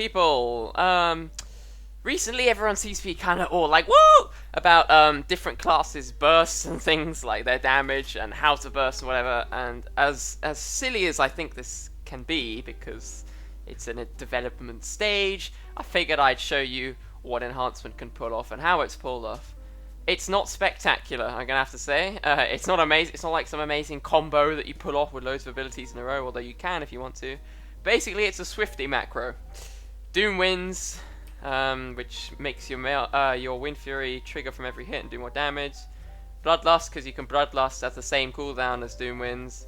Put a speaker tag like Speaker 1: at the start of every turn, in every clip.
Speaker 1: people. Recently everyone seems to be kind of all like, woo! About different classes, bursts and things, like their damage and how to burst and whatever. And as silly as I think this can be, because it's in a development stage, I figured I'd show you what Enhancement can pull off and how it's pulled off. It's not spectacular, I'm gonna have to say. It's not amazing. It's not like some amazing combo that you pull off with loads of abilities in a row, although you can if you want to. Basically, it's a Swifty macro. Doom wins, which makes your Wind Fury trigger from every hit and do more damage. Bloodlust, because you can Bloodlust at the same cooldown as Doom wins,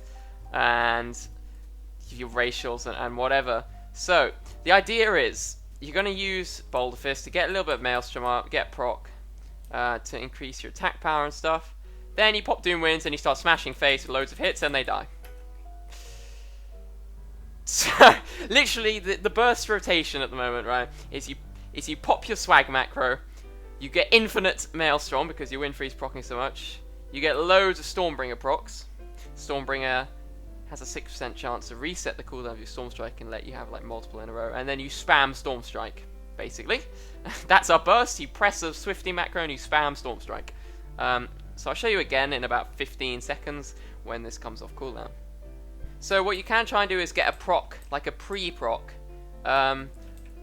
Speaker 1: and your racials and whatever. So the idea is you're going to use Boulder Fist to get a little bit of Maelstrom up, get proc to increase your attack power and stuff. Then you pop Doom wins and you start smashing face with loads of hits and they die. So, literally, the burst rotation at the moment, right, is you pop your swag macro, you get infinite Maelstrom because your Wind Freeze proccing so much, you get loads of Stormbringer procs. Stormbringer has a 6% chance to reset the cooldown of your Storm Strike and let you have like multiple in a row, and then you spam Storm Strike, basically. That's our burst. You press a Swifty macro and you spam Storm Strike. So I'll show you again in about 15 seconds when this comes off cooldown. So what you can try and do is get a proc, like a pre-proc,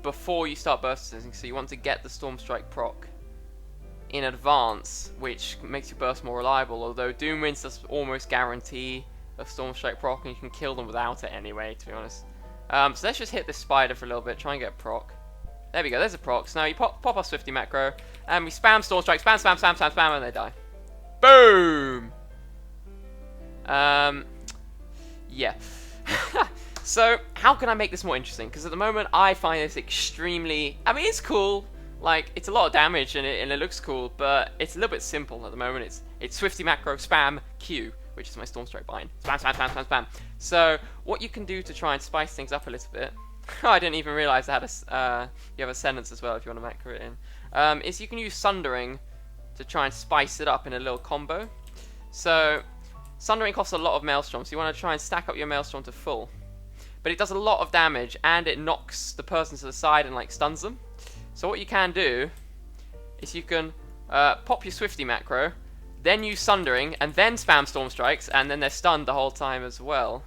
Speaker 1: before you start bursting. So you want to get the Storm Strike proc in advance, which makes your burst more reliable, although Doom Winds does almost guarantee a Storm Strike proc, and you can kill them without it anyway, to be honest. So let's just hit this spider for a little bit, try and get a proc. There we go, there's a proc. So now you pop our Swifty macro, and we spam Storm Strike, spam, spam, spam, spam, spam, and they die. Boom! Yeah. So, how can I make this more interesting? Because at the moment, I find this extremely... I mean, it's cool. Like, it's a lot of damage, and it looks cool, but it's a little bit simple at the moment. It's Swifty macro, spam, Q, which is my Storm Strike bind. Spam, spam, spam, spam, spam. So, what you can do to try and spice things up a little bit... I didn't even realise I had you have a sentence as well if you want to macro it in. Is you can use Sundering to try and spice it up in a little combo. So... Sundering costs a lot of Maelstrom, so you want to try and stack up your Maelstrom to full. But it does a lot of damage, and it knocks the person to the side and like stuns them. So what you can do is you can pop your Swifty macro, then use Sundering, and then spam Storm Strikes, and then they're stunned the whole time as well.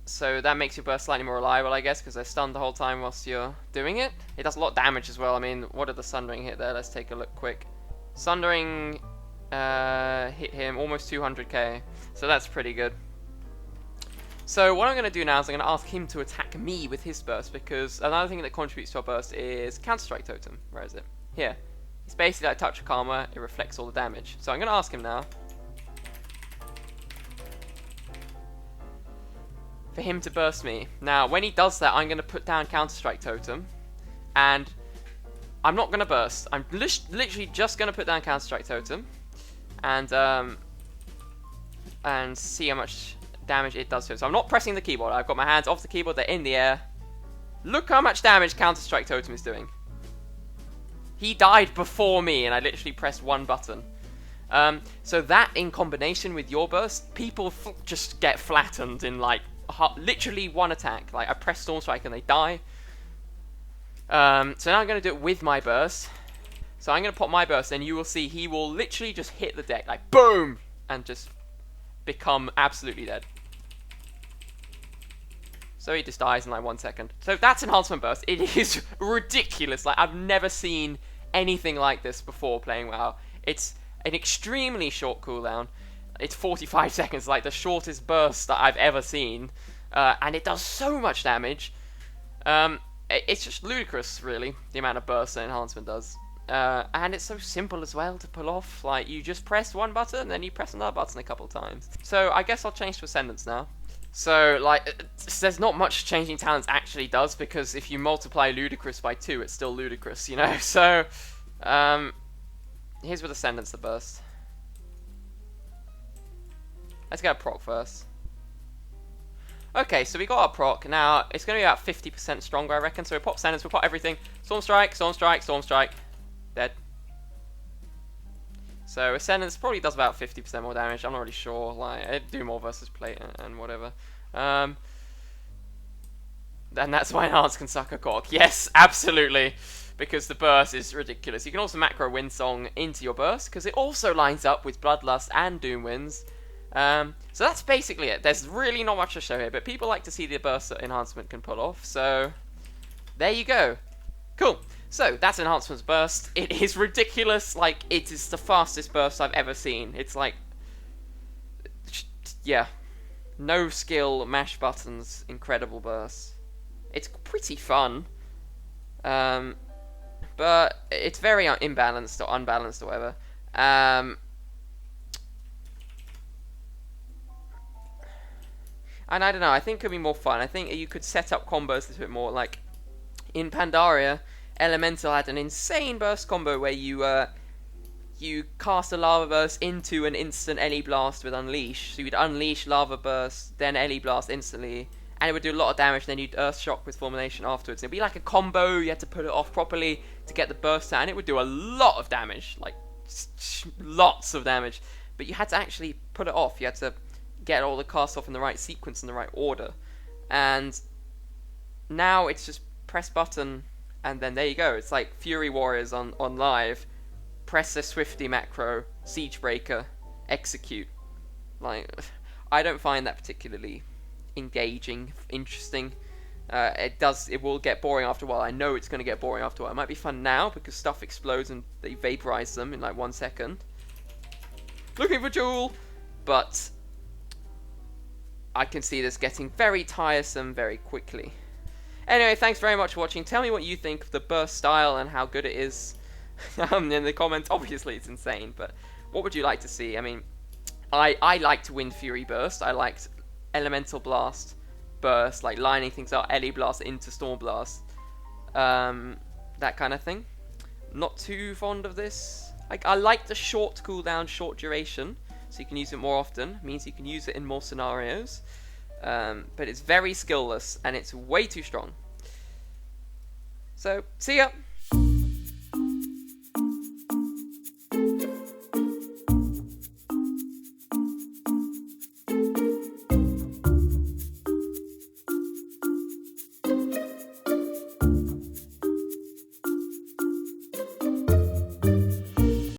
Speaker 1: So that makes your burst slightly more reliable, I guess, because they're stunned the whole time whilst you're doing it. It does a lot of damage as well. I mean, what did the Sundering hit there? Let's take a look quick. Sundering... hit him almost 200k, so that's pretty good. So what I'm going to do now is I'm going to ask him to attack me with his burst, because another thing that contributes to our burst is Counter-Strike Totem. Where is it? Here. It's basically like Touch of Karma, it reflects all the damage. So I'm going to ask him now for him to burst me. Now when he does that, I'm going to put down Counter-Strike Totem, and I'm not going to burst. I'm literally just going to put down Counter-Strike Totem and see how much damage it does to him. So I'm not pressing the keyboard. I've got my hands off the keyboard. They're in the air. Look how much damage Counter-Strike Totem is doing. He died before me, and I literally pressed one button. So that, in combination with your burst, people just get flattened in like literally one attack. Like I press Storm Strike and they die. So now I'm going to do it with my burst. So I'm going to pop my burst, and you will see he will literally just hit the deck, like boom, and just become absolutely dead. So he just dies in like 1 second. So that's Enhancement Burst. It is ridiculous. Like, I've never seen anything like this before playing WoW. It's an extremely short cooldown. It's 45 seconds, like the shortest burst that I've ever seen. And it does so much damage. It's just ludicrous, really, the amount of burst that Enhancement does. And it's so simple as well to pull off. Like, you just press one button, then you press another button a couple of times. So I guess I'll change to Ascendance now. So, like, there's not much changing talents actually does, because if you multiply Ludicrous by 2, it's still Ludicrous, you know? So, here's with Ascendance the burst. Let's get a proc first. Okay, so we got our proc. Now, it's going to be about 50% stronger, I reckon. So we pop Ascendance, we pop everything. Storm Strike, Storm Strike, Storm Strike. Dead. So Ascendance probably does about 50% more damage. I'm not really sure. Like, it'd do more versus plate and whatever. And that's why Enhance can suck a cock. Yes, absolutely. Because the burst is ridiculous. You can also macro Windsong into your burst, because it also lines up with Bloodlust and Doom Winds. So that's basically it. There's really not much to show here, but people like to see the burst that Enhancement can pull off, so there you go. Cool. So that's Enhancement's burst. It is ridiculous. Like, it is the fastest burst I've ever seen. It's like, yeah, no skill, mash buttons, incredible burst. It's pretty fun, but it's very imbalanced or unbalanced or whatever. And I don't know, I think it could be more fun. I think you could set up combos a little bit more. Like, in Pandaria, Elemental had an insane burst combo where you cast a Lava Burst into an instant Ellie Blast with Unleash. So you'd Unleash Lava Burst, then Ellie Blast instantly, and it would do a lot of damage, then you'd Earth Shock with Fulmination afterwards. It'd be like a combo, you had to put it off properly to get the burst out, and it would do a lot of damage, like, lots of damage. But you had to actually put it off, you had to get all the casts off in the right sequence, in the right order. And now it's just press button, and then there you go. It's like Fury Warriors on live. Press the Swifty macro, Siege Breaker, execute. Like, I don't find that particularly engaging, interesting. It will get boring after a while. I know it's going to get boring after a while. It might be fun now because stuff explodes and they vaporize them in like 1 second. Looking for Jewel! But I can see this getting very tiresome very quickly. Anyway, thanks very much for watching. Tell me what you think of the burst style and how good it is. In the comments. Obviously it's insane, but what would you like to see? I mean, I liked Wind Fury Burst. I liked Elemental Blast Burst, like lining things up, Ellie Blast into Storm Blast, that kind of thing. Not too fond of this. I like the short cooldown, short duration, so you can use it more often. Means you can use it in more scenarios, but it's very skillless and it's way too strong. So, see ya!